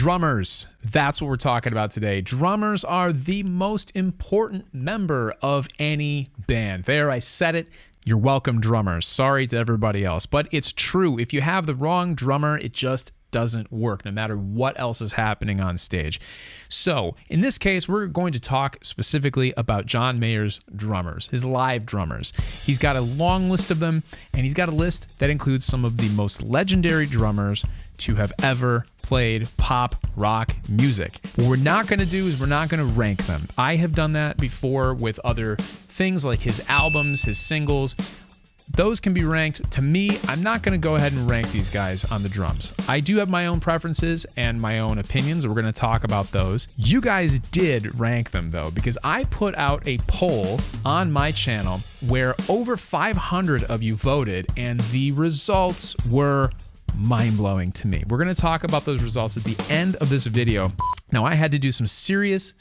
Drummers, that's what we're talking about today. Drummers are the most important member of any band. There, I said it. You're welcome, drummers. Sorry to everybody else, but it's true. If you have the wrong drummer, it just doesn't work, no matter what else is happening on stage. So in this case, we're going to talk specifically about John Mayer's drummers, his live drummers. He's got a long list of them, and he's got a list that includes some of the most legendary drummers to have ever played pop rock music. What we're not going to do is we're not going to rank them. I have done that before with other things like his albums, his singles. Those can be ranked. To me, I'm not going to go ahead and rank these guys on the drums. I do have my own preferences and my own opinions. We're going to talk about those. You guys did rank them though, because I put out a poll on my channel where over 500 of you voted, and the results were mind-blowing to me. We're going to talk about those results at the end of this video. Now, I had to do some serious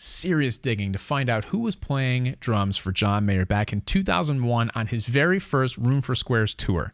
digging to find out who was playing drums for John Mayer back in 2001 on his very first Room for Squares tour.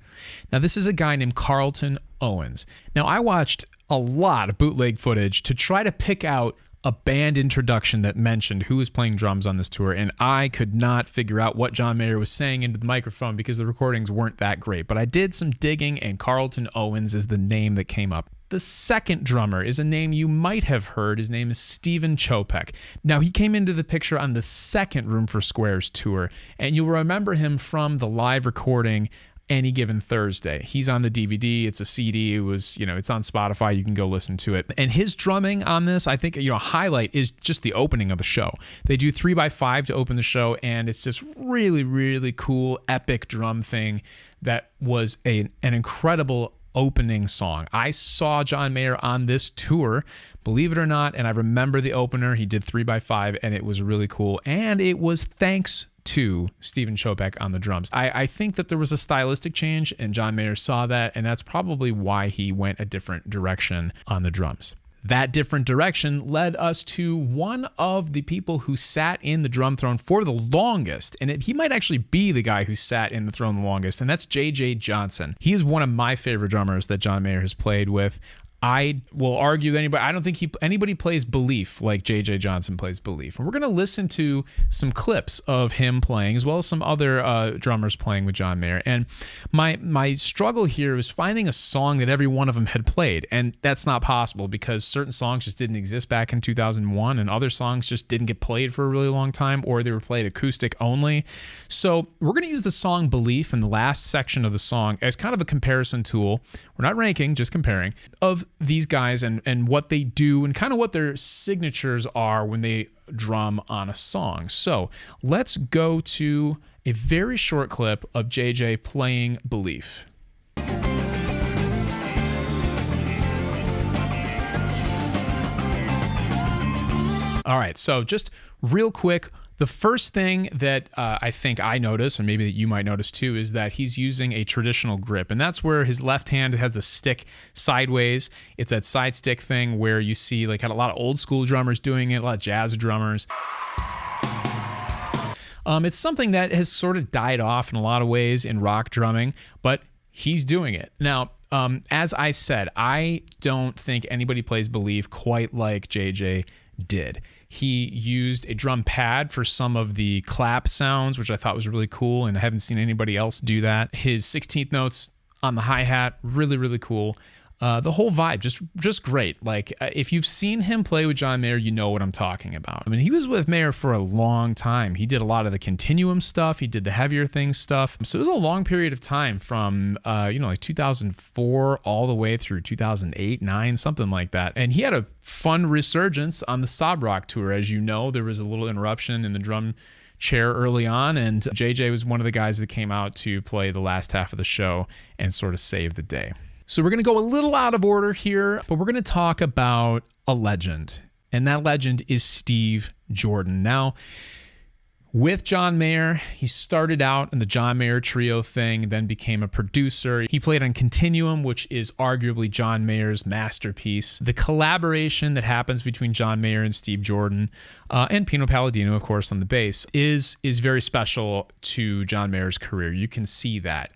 Now, this is a guy named Carlton Owens. Now, I watched a lot of bootleg footage to try to pick out a band introduction that mentioned who was playing drums on this tour, and I could not figure out what John Mayer was saying into the microphone because the recordings weren't that great. But I did some digging, and Carlton Owens is the name that came up. The second drummer is a name you might have heard. His name is Chopek. Now, he came into the picture on the second Room for Squares tour, and you'll remember him from the live recording Any Given Thursday. He's on the DVD. It's a CD. It was, it's on Spotify. You can go listen to it. And his drumming on this, I think, a highlight is just the opening of the show. They do 3x5 to open the show, and it's this really cool, epic drum thing that was an incredible opening song. I saw John Mayer on this tour, believe it or not, and I remember the opener. He did 3x5, and it was really cool. And it was thanks to Chopek on the drums. I think that there was a stylistic change, and John Mayer saw that, and that's probably why he went a different direction on the drums. That different direction led us to one of the people who sat in the drum throne for the longest, and he might actually be the guy who sat in the throne the longest, and that's J.J. Johnson. He is one of my favorite drummers that John Mayer has played with. I will argue that I don't think anybody plays Belief like J.J. Johnson plays Belief. And we're going to listen to some clips of him playing, as well as some other drummers playing with John Mayer. And my struggle here was finding a song that every one of them had played. And that's not possible because certain songs just didn't exist back in 2001, and other songs just didn't get played for a really long time, or they were played acoustic only. So we're going to use the song Belief in the last section of the song as kind of a comparison tool. We're not ranking, just comparing, of these guys and what they do and kind of what their signatures are when they drum on a song. So let's go to a very short clip of JJ playing Belief. All right, so just real quick, the first thing that I think I notice, and maybe that you might notice too, is that he's using a traditional grip. And that's where his left hand has a stick sideways. It's that side stick thing where you see like a lot of old school drummers doing it, a lot of jazz drummers. It's something that has sort of died off in a lot of ways in rock drumming, but he's doing it. Now, as I said, I don't think anybody plays Believe quite like JJ did. He used a drum pad for some of the clap sounds, which I thought was really cool, and I haven't seen anybody else do that. His 16th notes on the hi-hat, really cool. The whole vibe, just great. Like, if you've seen him play with John Mayer, you know what I'm talking about. I mean, he was with Mayer for a long time. He did a lot of the Continuum stuff. He did the Heavier Things stuff. So it was a long period of time from, like 2004 all the way through 2008, 9, something like that. And he had a fun resurgence on the Sob Rock tour. As you know, there was a little interruption in the drum chair early on, and JJ was one of the guys that came out to play the last half of the show and sort of save the day. So we're going to go a little out of order here, but we're going to talk about a legend, and that legend is Steve Jordan. Now, with John Mayer, he started out in the John Mayer Trio thing, then became a producer. He played on Continuum, which is arguably John Mayer's masterpiece. The collaboration that happens between John Mayer and Steve Jordan, and Pino Palladino, of course, on the bass, is very special to John Mayer's career. You can see that.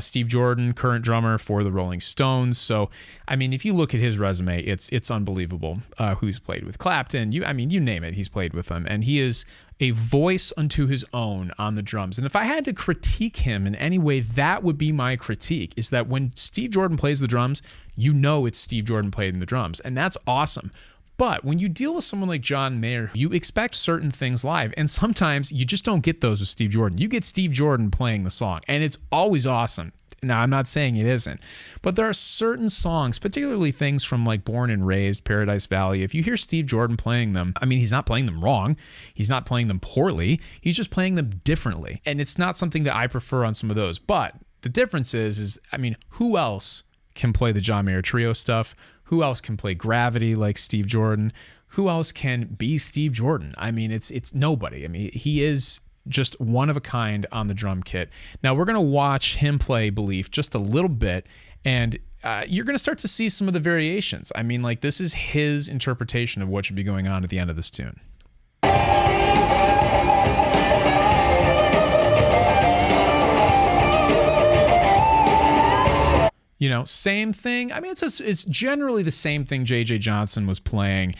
Steve Jordan, current drummer for the Rolling Stones. So, I mean, if you look at his resume, it's unbelievable. Who's played with Clapton? You name it, he's played with them, and he is a voice unto his own on the drums. And if I had to critique him in any way, that would be my critique, is that when Steve Jordan plays the drums, you know it's Steve Jordan playing the drums, and that's awesome. But when you deal with someone like John Mayer, you expect certain things live, and sometimes you just don't get those with Steve Jordan. You get Steve Jordan playing the song, and it's always awesome. Now, I'm not saying it isn't, but there are certain songs, particularly things from like Born and Raised, Paradise Valley. If you hear Steve Jordan playing them, I mean, he's not playing them wrong. He's not playing them poorly. He's just playing them differently. And it's not something that I prefer on some of those. But the difference is, I mean, who else can play the John Mayer Trio stuff? Who else can play Gravity like Steve Jordan? Who else can be Steve Jordan? I mean, it's nobody. I mean, he is just one of a kind on the drum kit. Now, we're going to watch him play Belief just a little bit, and you're going to start to see some of the variations. I mean, like, this is his interpretation of what should be going on at the end of this tune. You know, same thing. I mean, it's generally the same thing J.J. Johnson was playing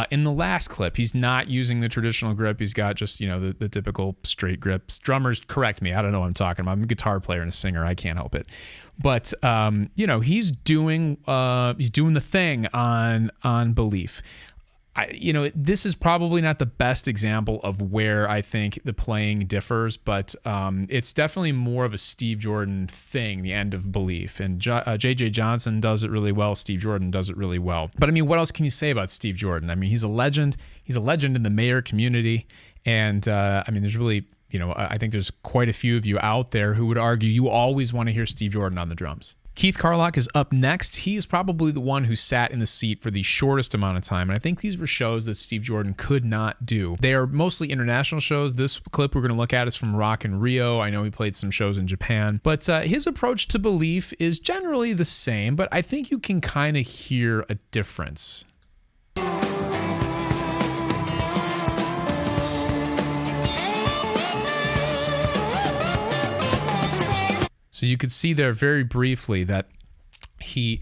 in the last clip. He's not using the traditional grip. He's got just, you know, the typical straight grips. Drummers, correct me. I don't know what I'm talking about. I'm a guitar player and a singer. I can't help it. But, you know, he's doing the thing on Belief. You know, this is probably not the best example of where I think the playing differs, but it's definitely more of a Steve Jordan thing, the end of Belief. And J.J. Johnson does it really well. Steve Jordan does it really well. But I mean, what else can you say about Steve Jordan? I mean, he's a legend. He's a legend in the Mayer community. And I mean, there's really, you know, I think there's quite a few of you out there who would argue you always want to hear Steve Jordan on the drums. Keith Carlock is up next. He is probably the one who sat in the seat for the shortest amount of time, and I think these were shows that Steve Jordan could not do. They are mostly international shows. This clip we're going to look at is from Rock in Rio. I know he played some shows in Japan, but his approach to Belief is generally the same, but I think you can kind of hear a difference. So you could see there very briefly that he's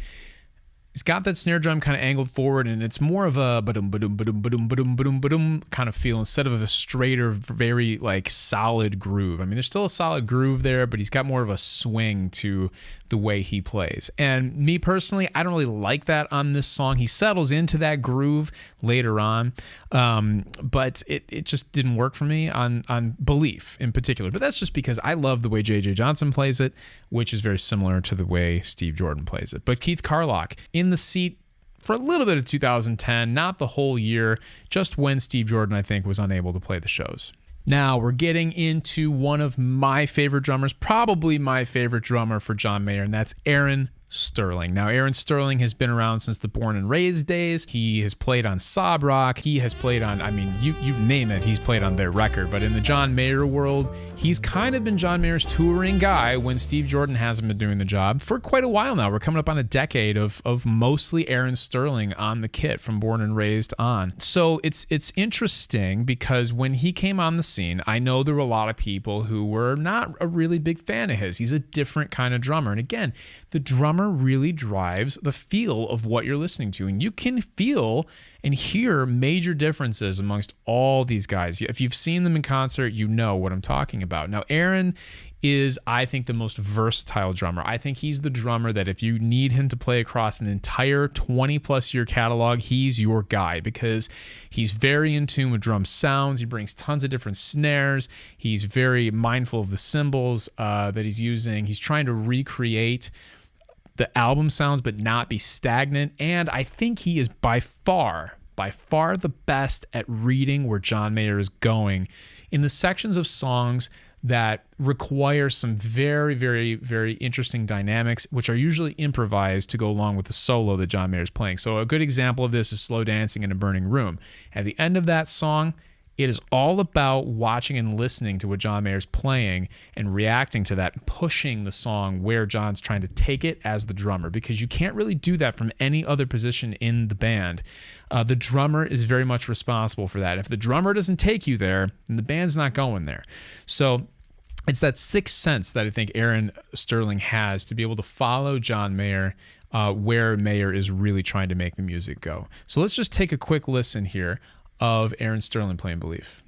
got that snare drum kind of angled forward, and it's more of a ba-dum, ba-dum, ba-dum, ba-dum, ba-dum, ba-dum, ba-dum kind of feel instead of a straighter, very like solid groove. I mean, there's still a solid groove there, but he's got more of a swing to the way he plays. And me personally, I don't really like that on this song. He settles into that groove later on, but it just didn't work for me on Belief in particular. But that's just because I love the way J.J. Johnson plays it, which is very similar to the way Steve Jordan plays it. But Keith Carlock in the seat for a little bit of 2010, not the whole year, just when Steve Jordan, I think, was unable to play the shows. Now we're getting into one of my favorite drummers, probably my favorite drummer for John Mayer, and that's Aaron Sterling. Now, Aaron Sterling has been around since the Born and Raised days. He has played on Sob Rock. He has played on, I mean, you name it, he's played on their record. But in the John Mayer world, he's kind of been John Mayer's touring guy when Steve Jordan hasn't been doing the job for quite a while now. We're coming up on a decade of mostly Aaron Sterling on the kit from Born and Raised on. So it's interesting because when he came on the scene, I know there were a lot of people who were not a really big fan of his. He's a different kind of drummer. And again, the drummer really drives the feel of what you're listening to. And you can feel and hear major differences amongst all these guys. If you've seen them in concert, you know what I'm talking about. Now, Aaron is, I think, the most versatile drummer. I think he's the drummer that if you need him to play across an entire 20-plus year catalog, he's your guy because he's very in tune with drum sounds. He brings tons of different snares. He's very mindful of the cymbals that he's using. He's trying to recreate the album sounds but not be stagnant. And I think he is by far the best at reading where John Mayer is going in the sections of songs that require some very, very, very interesting dynamics, which are usually improvised to go along with the solo that John Mayer is playing. So a good example of this is Slow Dancing in a Burning Room. At the end of that song, it is all about watching and listening to what John Mayer's playing and reacting to that, pushing the song where John's trying to take it as the drummer, because you can't really do that from any other position in the band. The drummer is very much responsible for that. If the drummer doesn't take you there, then the band's not going there. So it's that sixth sense that I think Aaron Sterling has to be able to follow John Mayer where Mayer is really trying to make the music go. So let's just take a quick listen here of Aaron Sterling playing Belief.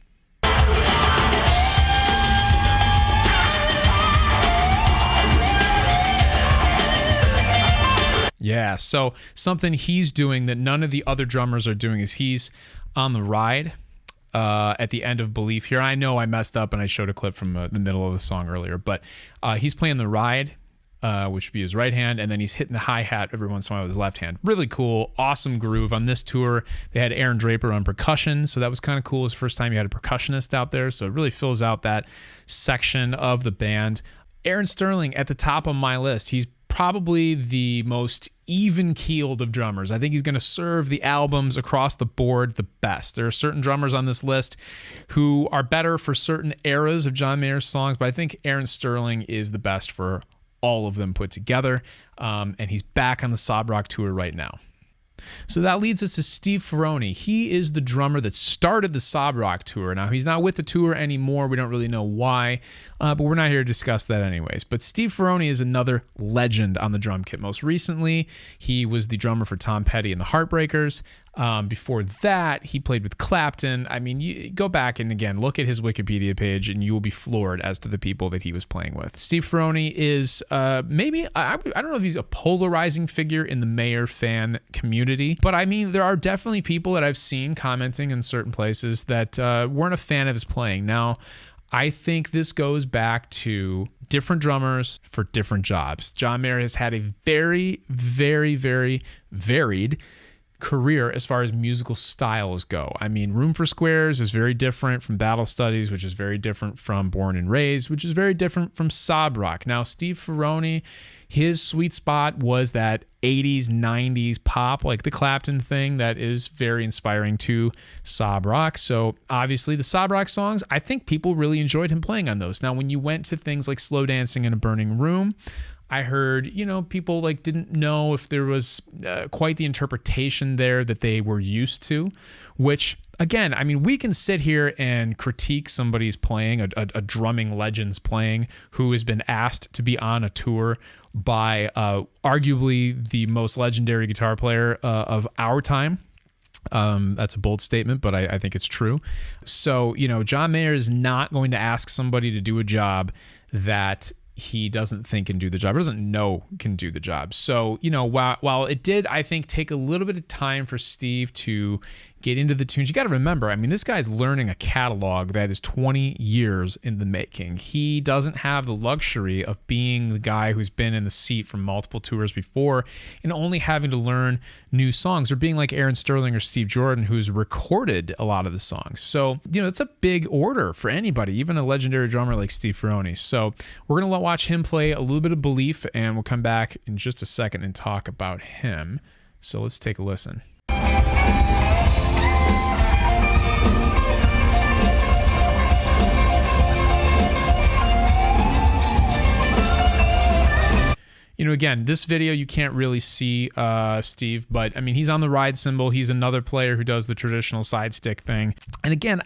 Yeah, so something he's doing that none of the other drummers are doing is he's on the ride at the end of Belief here. I know I messed up and I showed a clip from the middle of the song earlier, but he's playing the ride, which would be his right hand, and then he's hitting the hi-hat every once in a while with his left hand. Really cool, awesome groove. On this tour, they had Aaron Draper on percussion, so that was kind of cool. It was the first time you had a percussionist out there, so it really fills out that section of the band. Aaron Sterling at the top of my list. He's probably the most even-keeled of drummers. I think he's going to serve the albums across the board the best. There are certain drummers on this list who are better for certain eras of John Mayer's songs, but I think Aaron Sterling is the best for all of them put together, and he's back on the Sob Rock tour right now. So that leads us to Steve Ferrone. He is the drummer that started the Sob Rock tour. Now, he's not with the tour anymore. We don't really know why, but we're not here to discuss that anyways. But Steve Ferrone is another legend on the drum kit. Most recently, he was the drummer for Tom Petty and the Heartbreakers. Before that, he played with Clapton. I mean, you go back and again, look at his Wikipedia page and you will be floored as to the people that he was playing with. Steve Ferrone is maybe, I don't know if he's a polarizing figure in the Mayer fan community, but I mean, there are definitely people that I've seen commenting in certain places that weren't a fan of his playing. Now, I think this goes back to different drummers for different jobs. John Mayer has had a very, very, very varied career as far as musical styles go. I mean, Room for Squares is very different from Battle Studies, which is very different from Born and Raised, which is very different from Sob Rock. Now, Steve Ferrone, his sweet spot was that 80s, 90s pop, like the Clapton thing that is very inspiring to Sob Rock. So obviously the Sob Rock songs, I think people really enjoyed him playing on those. Now, when you went to things like Slow Dancing in a Burning Room, I heard, people like didn't know if there was quite the interpretation there that they were used to, which again, I mean, we can sit here and critique somebody's playing, a drumming legend's playing, who has been asked to be on a tour by arguably the most legendary guitar player of our time. That's a bold statement, but I think it's true. So, John Mayer is not going to ask somebody to do a job that he doesn't think can do the job, or doesn't know can do the job. So, while it did, I think, take a little bit of time for Steve to get into the tunes, you got to remember, I mean, this guy's learning a catalog that is 20 years in the making. He doesn't have the luxury of being the guy who's been in the seat for multiple tours before and only having to learn new songs, or being like Aaron Sterling or Steve Jordan, who's recorded a lot of the songs. So, it's a big order for anybody, even a legendary drummer like Steve Ferrone. So we're going to watch him play a little bit of Belief, and we'll come back in just a second and talk about him. So let's take a listen. Again, this video, you can't really see Steve, but I mean, he's on the ride cymbal. He's another player who does the traditional side stick thing. And again,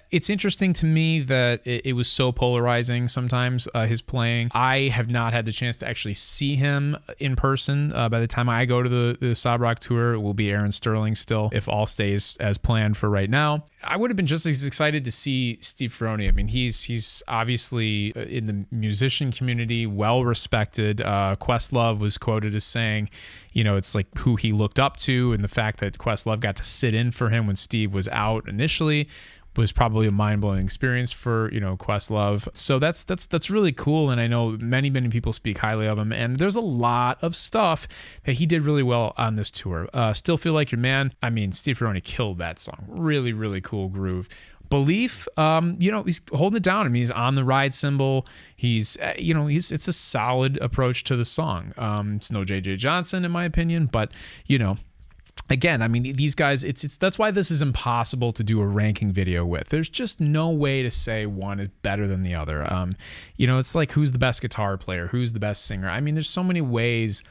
it's interesting to me that it was so polarizing sometimes, his playing. I have not had the chance to actually see him in person. By the time I go to the Sob Rock tour, it will be Aaron Sterling still, if all stays as planned for right now. I would have been just as excited to see Steve Ferrone. I mean, he's obviously in the musician community, well respected. Questlove was quoted as saying, it's like who he looked up to, and the fact that Questlove got to sit in for him when Steve was out initially was probably a mind-blowing experience for Questlove. So that's really cool, and I know many people speak highly of him, and there's a lot of stuff that he did really well on this tour. Still Feel Like Your Man. I mean, Steve Ferrone killed that song. Really, really cool groove. Belief, he's holding it down. I mean, he's on the ride cymbal. It's a solid approach to the song. It's no J.J. Johnson in my opinion, but again, I mean, these guys, that's why this is impossible to do a ranking video with. There's just no way to say one is better than the other. It's like, who's the best guitar player? Who's the best singer? I mean, there's so many ways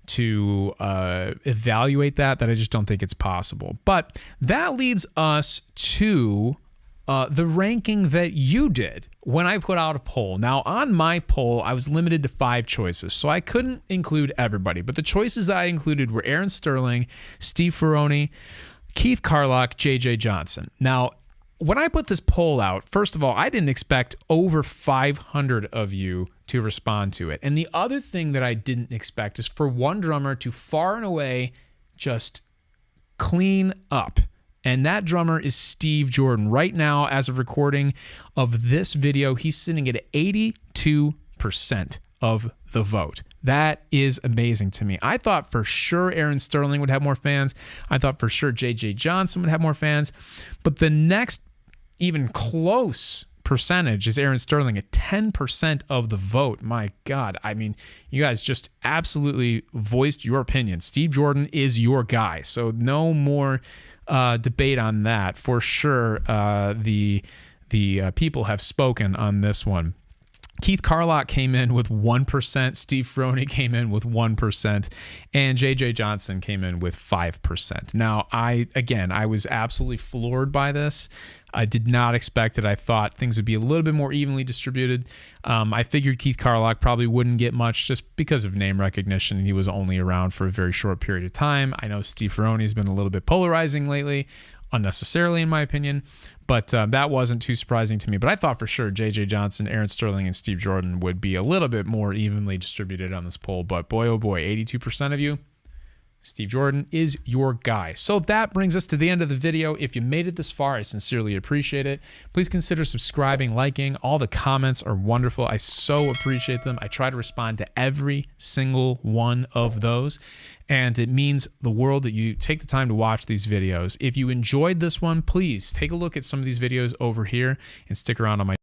to evaluate that I just don't think it's possible. But that leads us to the ranking that you did when I put out a poll. Now, on my poll, I was limited to 5 choices, so I couldn't include everybody. But the choices that I included were Aaron Sterling, Steve Ferrone, Keith Carlock, J.J. Johnson. Now, when I put this poll out, first of all, I didn't expect over 500 of you to respond to it. And the other thing that I didn't expect is for one drummer to far and away just clean up. And that drummer is Steve Jordan. Right now, as of recording of this video, he's sitting at 82% of the vote. That is amazing to me. I thought for sure Aaron Sterling would have more fans. I thought for sure J.J. Johnson would have more fans. But the next even close percentage is Aaron Sterling at 10% of the vote. My God. I mean, you guys just absolutely voiced your opinion. Steve Jordan is your guy. So no more debate on that. For sure, the people have spoken on this one. Keith Carlock came in with 1%, Steve Ferrone came in with 1%, and J.J. Johnson came in with 5%. Now, I was absolutely floored by this. I did not expect it. I thought things would be a little bit more evenly distributed. I figured Keith Carlock probably wouldn't get much just because of name recognition. He was only around for a very short period of time. I know Steve Ferrone has been a little bit polarizing lately, unnecessarily in my opinion, but that wasn't too surprising to me. But I thought for sure J.J. Johnson, Aaron Sterling, and Steve Jordan would be a little bit more evenly distributed on this poll. But boy, oh boy, 82% of you, Steve Jordan is your guy. So that brings us to the end of the video. If you made it this far, I sincerely appreciate it. Please consider subscribing, liking. All the comments are wonderful. I so appreciate them. I try to respond to every single one of those. And it means the world that you take the time to watch these videos. If you enjoyed this one, please take a look at some of these videos over here and stick around on my